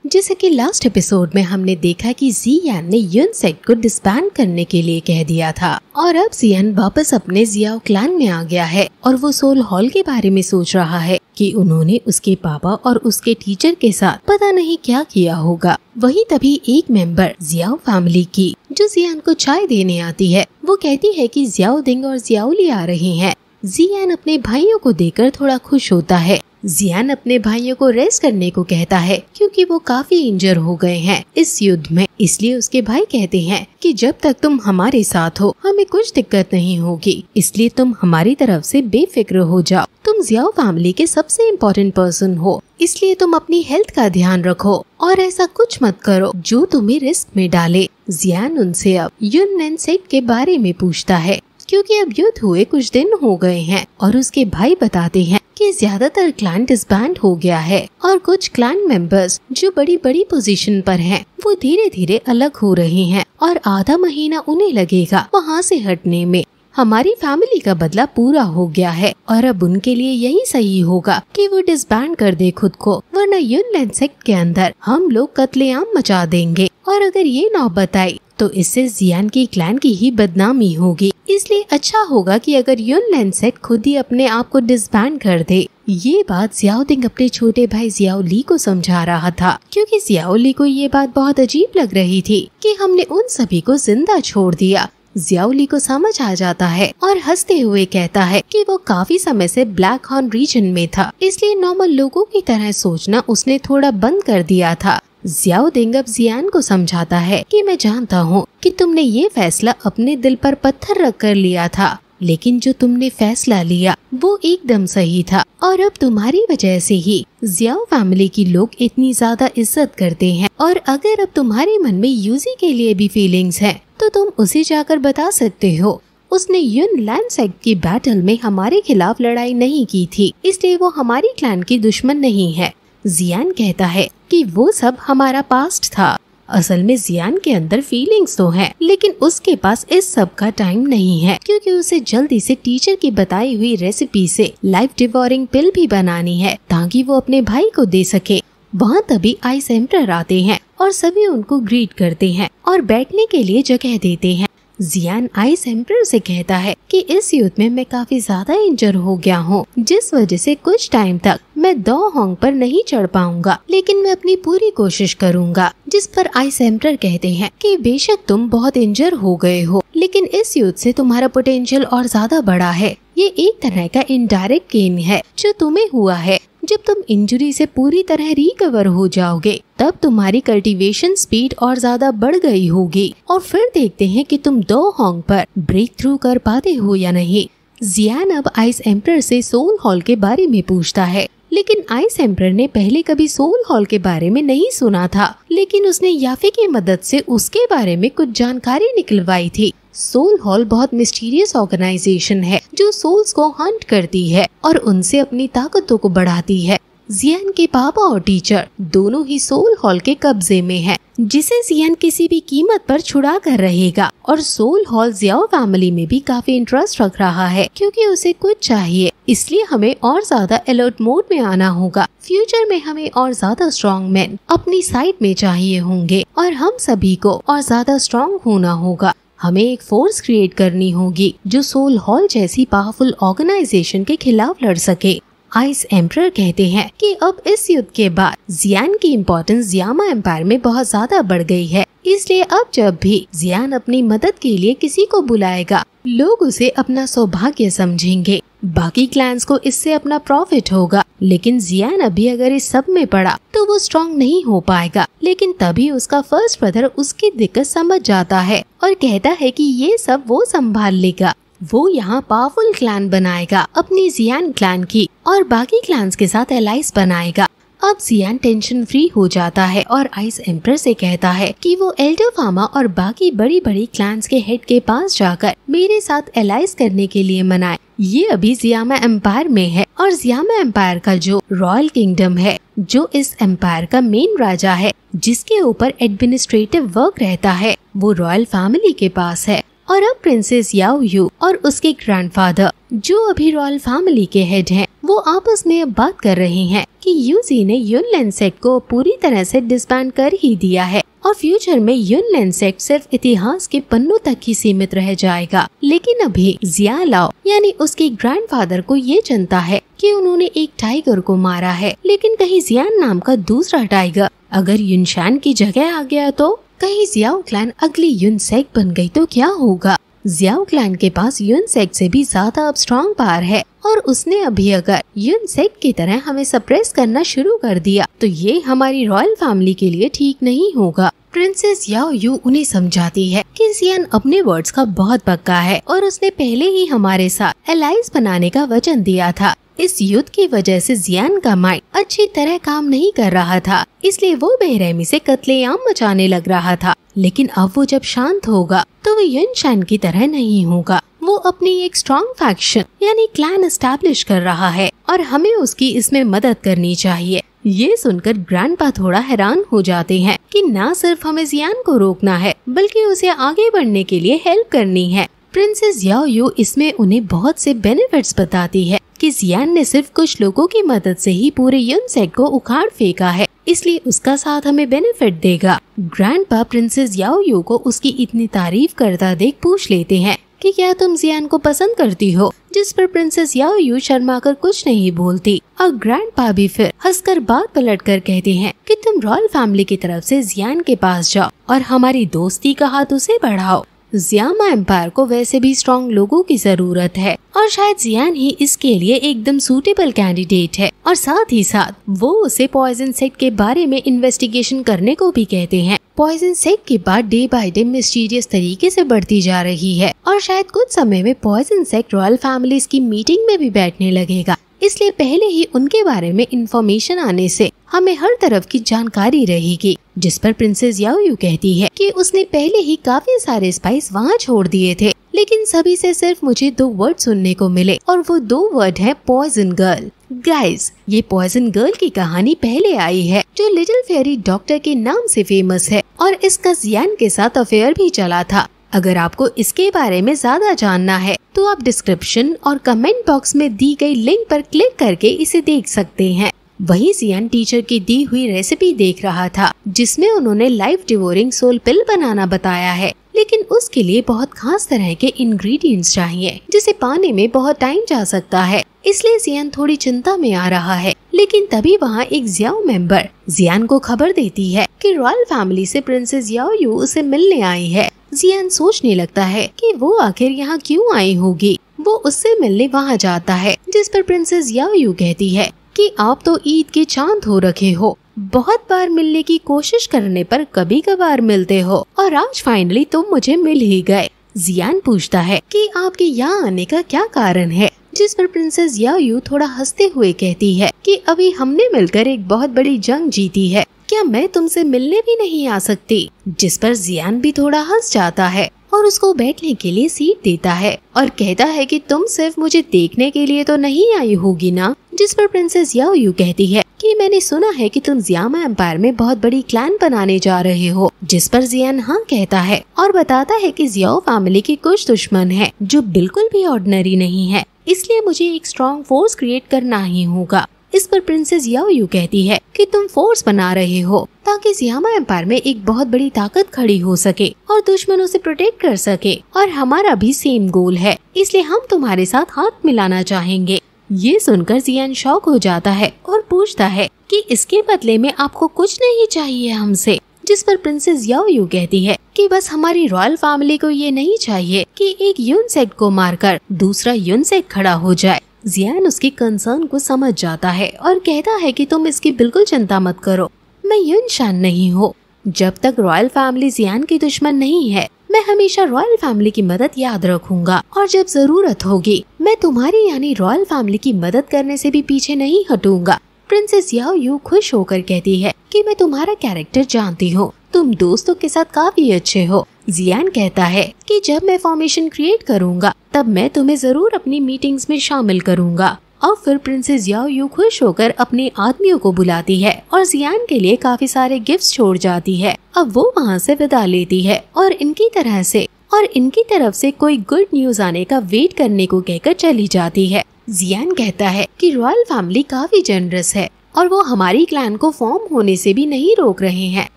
जैसे कि last episode में हमने देखा कि जियान ने युन सेक्ट को डिसबैंड करने के लिए कह दिया था और अब जियान वापस अपने जियाओ क्लैन में आ गया है और वो सोल हॉल के बारे में सोच रहा है कि उन्होंने उसके पापा और उसके टीचर के साथ पता नहीं क्या किया होगा। वही तभी एक मेंबर जियाओ फैमिली की जो जियान को चाय देने आती है, वो कहती है कि जियाओ दिंग और जियाओली आ रहे हैं। जियान अपने भाइयों को देखकर थोड़ा खुश होता है। जियान अपने भाइयों को रेस्ट करने को कहता है क्योंकि वो काफी इंजर हो गए हैं इस युद्ध में। इसलिए उसके भाई कहते हैं कि जब तक तुम हमारे साथ हो हमें कुछ दिक्कत नहीं होगी, इसलिए तुम हमारी तरफ से बेफिक्र हो जाओ। तुम जियाओ फैमिली के सबसे इम्पोर्टेंट पर्सन हो, इसलिए तुम अपनी हेल्थ का ध्यान रखो और ऐसा कुछ मत करो जो तुम्हें रिस्क में डाले। जियान उनसे अब युन नेनसेट के बारे में पूछता है क्योंकि अब युद्ध हुए कुछ दिन हो गए हैं और उसके भाई बताते हैं कि ज्यादातर क्लैन डिसबैंड हो गया है और कुछ क्लैन मेंबर्स जो बड़ी बड़ी पोजीशन पर हैं, वो धीरे धीरे अलग हो रहे हैं और आधा महीना उन्हें लगेगा वहाँ से हटने में। हमारी फैमिली का बदला पूरा हो गया है और अब उनके लिए यही सही होगा कि वो डिसबैंड कर दे खुद को, वरना युन नेनसेक्ट के अंदर हम लोग कत्लेआम मचा देंगे और अगर ये नौबत आई तो इससे जियान की क्लैन की ही बदनामी होगी। इसलिए अच्छा होगा कि अगर युन नेनसेट खुद ही अपने आप को डिसबैंड कर दे। ये बात जियाओ दिंग अपने छोटे भाई जियाओ ली को समझा रहा था क्योंकि जियाओ ली को ये बात बहुत अजीब लग रही थी कि हमने उन सभी को जिंदा छोड़ दिया। जियाओ ली को समझ आ जाता है और हंसते हुए कहता है कि वो काफी समय से ब्लैक हॉर्न रीजन में था, इसलिए नॉर्मल लोगों की तरह सोचना उसने थोड़ा बंद कर दिया था। जियाओ दिंग अब जियान को समझाता है कि मैं जानता हूँ कि तुमने ये फैसला अपने दिल पर पत्थर रख कर लिया था, लेकिन जो तुमने फैसला लिया वो एकदम सही था और अब तुम्हारी वजह से ही जियाओ फैमिली की लोग इतनी ज्यादा इज्जत करते हैं। और अगर अब तुम्हारे मन में यूजी के लिए भी फीलिंग्स हैं तो तुम उसे जाकर बता सकते हो। उसने युन नेनसेक्ट की बैटल में हमारे खिलाफ लड़ाई नहीं की थी, इसलिए वो हमारी क्लैन की दुश्मन नहीं है। जियान कहता है कि वो सब हमारा पास्ट था। असल में जियान के अंदर फीलिंग्स तो हैं, लेकिन उसके पास इस सब का टाइम नहीं है क्योंकि उसे जल्दी से टीचर की बताई हुई रेसिपी से लाइफ डिवोरिंग पिल भी बनानी है ताकि वो अपने भाई को दे सके। वहाँ तभी आइस एम्परर आते हैं और सभी उनको ग्रीट करते हैं और बैठने के लिए जगह देते हैं। जियान आइस एम्परर से कहता है कि इस युद्ध में मैं काफी ज्यादा इंजर हो गया हूँ, जिस वजह से कुछ टाइम तक मैं दो होंग पर नहीं चढ़ पाऊंगा, लेकिन मैं अपनी पूरी कोशिश करूंगा। जिस पर आइस एम्परर कहते हैं कि बेशक तुम बहुत इंजर हो गए हो, लेकिन इस युद्ध से तुम्हारा पोटेंशियल और ज्यादा बड़ा है। ये एक तरह का इनडायरेक्ट गेन है जो तुम्हें हुआ है। जब तुम इंजरी से पूरी तरह रिकवर हो जाओगे तब तुम्हारी कल्टीवेशन स्पीड और ज्यादा बढ़ गई होगी और फिर देखते हैं कि तुम दो होंग पर ब्रेक थ्रू कर पाते हो या नहीं। जियान अब आइस एम्परर से सोल हॉल के बारे में पूछता है, लेकिन आइस एम्परर ने पहले कभी सोल हॉल के बारे में नहीं सुना था, लेकिन उसने याफे की मदद से उसके बारे में कुछ जानकारी निकलवाई थी। सोल हॉल बहुत मिस्टीरियस ऑर्गेनाइजेशन है जो सोल्स को हंट करती है और उनसे अपनी ताकतों को बढ़ाती है। जियान के पापा और टीचर दोनों ही सोल हॉल के कब्जे में है, जिसे जियान किसी भी कीमत पर छुड़ा कर रहेगा। और सोल हॉल जियाओ फैमिली में भी काफी इंटरेस्ट रख रहा है क्योंकि उसे कुछ चाहिए, इसलिए हमें और ज्यादा अलर्ट मोड में आना होगा। फ्यूचर में हमें और ज्यादा स्ट्रॉन्ग मैन अपनी साइड में चाहिए होंगे और हम सभी को और ज्यादा स्ट्रॉन्ग होना होगा। हमें एक फोर्स क्रिएट करनी होगी जो सोल हॉल जैसी पावरफुल ऑर्गेनाइजेशन के खिलाफ लड़ सके। आइस एम्परर कहते हैं कि अब इस युद्ध के बाद जियान की इम्पोर्टेंस जियामा एम्पायर में बहुत ज्यादा बढ़ गई है, इसलिए अब जब भी जियान अपनी मदद के लिए किसी को बुलाएगा लोग उसे अपना सौभाग्य समझेंगे। बाकी क्लैंस को इससे अपना प्रॉफिट होगा, लेकिन जियान अभी अगर इस सब में पड़ा तो वो स्ट्रॉन्ग नहीं हो पाएगा। लेकिन तभी उसका फर्स्ट ब्रदर उसकी दिक्कत समझ जाता है और कहता है कि ये सब वो संभाल लेगा। वो यहाँ पावरफुल क्लैन बनाएगा अपनी जियान क्लैन की और बाकी क्लैंस के साथ एलाइज बनाएगा। अब जियान टेंशन फ्री हो जाता है और आइस एम्परर से कहता है कि वो एल्डर फार्मा और बाकी बड़ी बड़ी क्लैंस के हेड के पास जाकर मेरे साथ एलाइज करने के लिए मनाए। ये अभी जियामा एम्पायर में है और जियामा एम्पायर का जो रॉयल किंगडम है, जो इस एम्पायर का मेन राजा है जिसके ऊपर एडमिनिस्ट्रेटिव वर्क रहता है, वो रॉयल फैमिली के पास है। और अब प्रिंसेस याओ यू और उसके ग्रैंडफादर जो अभी रॉयल फैमिली के हेड हैं, वो आपस में अब बात कर रहे हैं कि यूजी ने युनलैंड सेक्ट को पूरी तरह से डिसबैंड कर ही दिया है और फ्यूचर में युनलैंड सेक्ट सिर्फ इतिहास के पन्नों तक ही सीमित रह जाएगा। लेकिन अभी जिया लाओ यानी उसके ग्रैंडफादर को ये चिंता है कि उन्होंने एक टाइगर को मारा है, लेकिन कहीं जियान नाम का दूसरा टाइगर अगर युनशान की जगह आ गया तो कहीं जियाओ क्लैन अगली युन सेक्ट बन गई तो क्या होगा। जियाओ क्लैन के पास युन सेक्ट से भी ज्यादा अब स्ट्रॉन्ग पावर है और उसने अभी अगर युन सेक्ट की तरह हमें सप्रेस करना शुरू कर दिया तो ये हमारी रॉयल फैमिली के लिए ठीक नहीं होगा। प्रिंसेस याओ यू उन्हें समझाती है कि जियान अपने वर्ड्स का बहुत पक्का है और उसने पहले ही हमारे साथ एलाइज बनाने का वचन दिया था। इस युद्ध की वजह से जियान का माइंड अच्छी तरह काम नहीं कर रहा था, इसलिए वो बेरहमी से कत्लेआम मचाने लग रहा था। लेकिन अब वो जब शांत होगा तो वो युनशान की तरह नहीं होगा। वो अपनी एक स्ट्रॉन्ग फैक्शन यानी क्लैन एस्टैब्लिश कर रहा है और हमें उसकी इसमें मदद करनी चाहिए। ये सुनकर ग्रैंडपा थोड़ा हैरान हो जाते हैं कि न सिर्फ हमें जियान को रोकना है बल्कि उसे आगे बढ़ने के लिए हेल्प करनी है। प्रिंसेस याओ यू इसमें उन्हें बहुत से बेनिफिट्स बताती है कि जियान ने सिर्फ कुछ लोगों की मदद से ही पूरे युन सेक्ट को उखाड़ फेंका है, इसलिए उसका साथ हमें बेनिफिट देगा। ग्रैंडपा प्रिंसेस याओ यू को उसकी इतनी तारीफ करता देख पूछ लेते हैं कि क्या तुम जियान को पसंद करती हो, जिस पर प्रिंसेस याओ यू शर्माकर कुछ नहीं बोलती और ग्रैंडपा भी फिर हंसकर बात पलटकर कहते हैं कि तुम रॉयल फैमिली की तरफ से जियान के पास जाओ और हमारी दोस्ती का हाथ उसे बढ़ाओ। जियामा एम्पायर को वैसे भी स्ट्रॉन्ग लोगों की जरूरत है और शायद जियान ही इसके लिए एकदम सूटेबल कैंडिडेट है और साथ ही साथ वो उसे पॉइजन सेक्ट के बारे में इन्वेस्टिगेशन करने को भी कहते हैं। पॉइजन सेक्ट की बात डे बाय डे मिस्टीरियस तरीके से बढ़ती जा रही है और शायद कुछ समय में पॉइजन सेक्ट रॉयल फैमिलीज की मीटिंग में भी बैठने लगेगा, इसलिए पहले ही उनके बारे में इंफॉर्मेशन आने से हमें हर तरफ की जानकारी रहेगी। जिस पर प्रिंसेस याओ यू कहती है कि उसने पहले ही काफी सारे स्पाइस वहाँ छोड़ दिए थे, लेकिन सभी से सिर्फ मुझे 2 वर्ड सुनने को मिले और वो 2 वर्ड है पॉइजन गर्ल। गाइस, ये पॉइजन गर्ल की कहानी पहले आई है जो लिटिल फेयरी डॉक्टर के नाम से फेमस है और इसका जियान के साथ अफेयर भी चला था। अगर आपको इसके बारे में ज्यादा जानना है तो आप डिस्क्रिप्शन और कमेंट बॉक्स में दी गई लिंक पर क्लिक करके इसे देख सकते हैं। वही जियान टीचर की दी हुई रेसिपी देख रहा था जिसमें उन्होंने लाइफ डिवोरिंग सोल पिल बनाना बताया है, लेकिन उसके लिए बहुत खास तरह के इंग्रेडिएंट्स चाहिए जिसे पाने में बहुत टाइम जा सकता है, इसलिए जियान थोड़ी चिंता में आ रहा है। लेकिन तभी वहाँ एक जियाओ मेंबर जियान को खबर देती है कि रॉयल फैमिली से प्रिंसेस याओ यू उसे मिलने आई है। जियान सोचने लगता है कि वो आखिर यहाँ क्यों आई होगी। वो उससे मिलने वहाँ जाता है, जिस पर प्रिंसेस याओ यू कहती है कि आप तो ईद के चांद हो रखे हो, बहुत बार मिलने की कोशिश करने पर कभी कभार मिलते हो और आज फाइनली तुम मुझे मिल ही गए। जियान पूछता है कि आपके यहाँ आने का क्या कारण है, जिस पर प्रिंसेस याओ यू थोड़ा हंसते हुए कहती है कि अभी हमने मिलकर एक बहुत बड़ी जंग जीती है, क्या मैं तुमसे मिलने भी नहीं आ सकती। जिस पर जियान भी थोड़ा हंस जाता है और उसको बैठने के लिए सीट देता है और कहता है कि तुम सिर्फ मुझे देखने के लिए तो नहीं आई होगी ना। जिस पर प्रिंसेस याओ यू कहती है कि मैंने सुना है कि तुम जियामा एम्पायर में बहुत बड़ी क्लैन बनाने जा रहे हो। जिस पर जियान हाँ कहता है और बताता है कि जियाओ फैमिली के कुछ दुश्मन हैं जो बिल्कुल भी ऑर्डिनरी नहीं है, इसलिए मुझे एक स्ट्रॉन्ग फोर्स क्रिएट करना ही होगा। इस पर प्रिंसेस याओ यू कहती है कि तुम फोर्स बना रहे हो ताकि जियामा एम्पायर में एक बहुत बड़ी ताकत खड़ी हो सके और दुश्मनों से प्रोटेक्ट कर सके, और हमारा भी सेम गोल है, इसलिए हम तुम्हारे साथ हाथ मिलाना चाहेंगे। ये सुनकर जियान शॉक हो जाता है और पूछता है कि इसके बदले में आपको कुछ नहीं चाहिए हमसे। जिस पर प्रिंसेस याओ यू कहती है कि बस हमारी रॉयल फैमिली को ये नहीं चाहिए कि एक युन सेक्ट को मारकर दूसरा युन सेक्ट खड़ा हो जाए। जियान उसके कंसर्न को समझ जाता है और कहता है कि तुम इसकी बिल्कुल चिंता मत करो, मैं युनशान नहीं हूँ। जब तक रॉयल फैमिली जियान की दुश्मन नहीं है, मैं हमेशा रॉयल फैमिली की मदद याद रखूंगा और जब जरूरत होगी मैं तुम्हारी यानी रॉयल फैमिली की मदद करने से भी पीछे नहीं हटूंगा। प्रिंसेस याओ यू खुश होकर कहती है कि मैं तुम्हारा कैरेक्टर जानती हूँ, तुम दोस्तों के साथ काफी अच्छे हो। जियान कहता है कि जब मैं फॉर्मेशन क्रिएट करूंगा तब मैं तुम्हें जरूर अपनी मीटिंग्स में शामिल करूंगा। और फिर प्रिंसेस याओ यू खुश होकर अपने आदमियों को बुलाती है और जियान के लिए काफी सारे गिफ्ट्स छोड़ जाती है। अब वो वहाँ से विदा लेती है और इनकी तरह से और इनकी तरफ से कोई गुड न्यूज आने का वेट करने को कहकर चली जाती है। जियान कहता है कि रॉयल फैमिली काफी जनरस है और वो हमारी क्लैन को फॉर्म होने से भी नहीं रोक रहे हैं,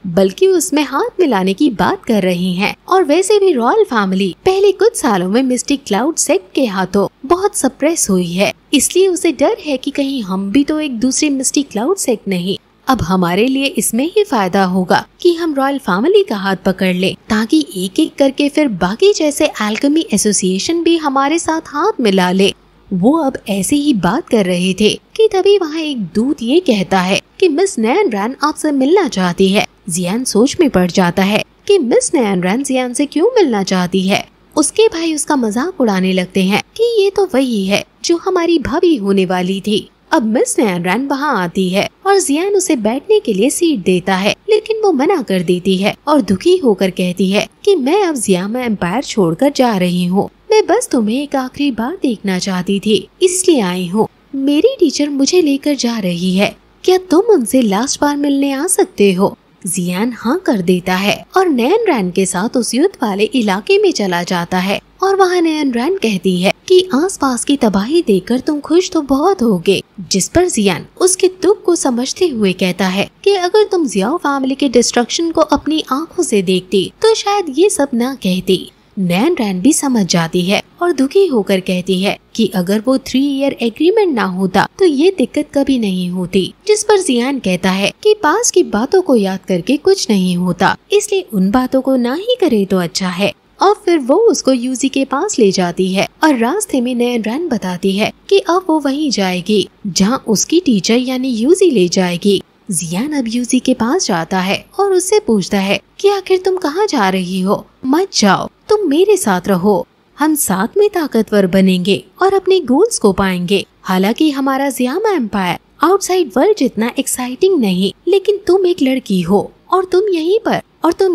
बल्कि उसमें हाथ मिलाने की बात कर रही हैं। और वैसे भी रॉयल फैमिली पहले कुछ सालों में मिस्टिक क्लाउड सेक्ट के हाथों बहुत सप्रेस हुई है, इसलिए उसे डर है कि कहीं हम भी तो एक दूसरी मिस्टिक क्लाउड सेक्ट नहीं। अब हमारे लिए इसमें ही फायदा होगा कि हम रॉयल फैमिली का हाथ पकड़ लें, ताकि एक एक करके फिर बाकी जैसे एल्केमी एसोसिएशन भी हमारे साथ हाथ मिला ले। वो अब ऐसे ही बात कर रहे थे कि तभी वहाँ एक दूत ये कहता है कि मिस नैनरैन आपसे मिलना चाहती है। जियान सोच में पड़ जाता है कि मिस नैनरैन जियान से क्यों मिलना चाहती है। उसके भाई उसका मजाक उड़ाने लगते हैं कि ये तो वही है जो हमारी भाभी होने वाली थी। अब मिस नैनरैन वहाँ आती है और जियान उसे बैठने के लिए सीट देता है, लेकिन वो मना कर देती है और दुखी होकर कहती है कि मैं अब ज़ियामा एम्पायर छोड़कर जा रही हूँ। मैं बस तुम्हें एक आखिरी बार देखना चाहती थी, इसलिए आई हूँ। मेरी टीचर मुझे लेकर जा रही है, क्या तुम उनसे लास्ट बार मिलने आ सकते हो? जियान हाँ कर देता है और नैनरैन के साथ उस युद्ध वाले इलाके में चला जाता है। और वहाँ नैनरैन कहती है कि आसपास की तबाही देखकर तुम खुश तो बहुत होगे, जिस पर जियान उसके दुख को समझते हुए कहता है कि अगर तुम जियाओ फैमिली के डिस्ट्रक्शन को अपनी आंखों से देखती तो शायद ये सब ना कहती। नैनरैन भी समझ जाती है और दुखी होकर कहती है कि अगर वो 3 ईयर एग्रीमेंट ना होता तो ये दिक्कत कभी नहीं होती। जिस पर जियान कहता है कि पास की बातों को याद करके कुछ नहीं होता, इसलिए उन बातों को ना ही करे तो अच्छा है। और फिर वो उसको यूजी के पास ले जाती है और रास्ते में नैनरैन बताती है कि अब वो वहीं जाएगी जहाँ उसकी टीचर यानी यूजी ले जाएगी। जियान अब यूजी के पास जाता है और उससे पूछता है कि आखिर तुम कहाँ जा रही हो? मत जाओ, तुम मेरे साथ रहो, हम साथ में ताकतवर बनेंगे और अपने गोल्स को पाएंगे। हालांकि हमारा ज़ियामा एम्पायर आउटसाइड वर्ल्ड जितना एक्साइटिंग नहीं, लेकिन तुम एक लड़की हो और तुम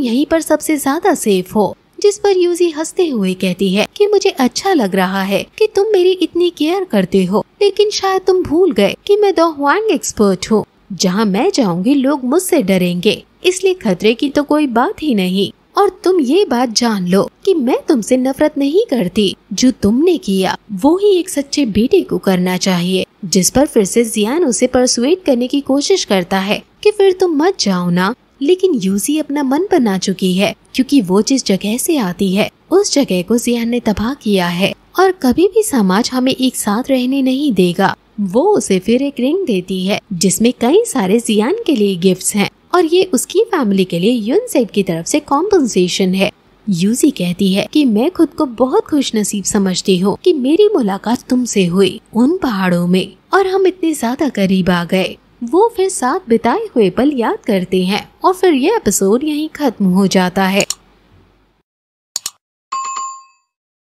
यहीं पर सबसे ज्यादा सेफ हो। जिस पर यूजी हंसते हुए कहती है कि मुझे अच्छा लग रहा है कि तुम मेरी इतनी केयर करते हो, लेकिन शायद तुम भूल गए कि मैं द हुआंग एक्सपर्ट हूँ। जहाँ मैं जाऊंगी लोग मुझसे डरेंगे, इसलिए खतरे की तो कोई बात ही नहीं। और तुम ये बात जान लो कि मैं तुमसे नफरत नहीं करती, जो तुमने किया वो ही एक सच्चे बेटे को करना चाहिए। जिस पर फिर से जियान उसे परसुएट करने की कोशिश करता है कि फिर तुम मत जाओ ना, लेकिन यूजी अपना मन बना चुकी है, क्योंकि वो जिस जगह से आती है उस जगह को जियान ने तबाह किया है और कभी भी समाज हमें एक साथ रहने नहीं देगा। वो उसे फिर एक रिंग देती है जिसमें कई सारे जियान के लिए गिफ्ट्स हैं और ये उसकी फैमिली के लिए यूनसेट की तरफ से कॉम्पनसेशन है। यूजी कहती है कि मैं खुद को बहुत खुशनसीब समझती हूँ कि मेरी मुलाकात तुमसे हुई उन पहाड़ों में और हम इतने ज्यादा करीब आ गए। वो फिर साथ बिताए हुए पल याद करते हैं और फिर ये एपिसोड यहीं खत्म हो जाता है।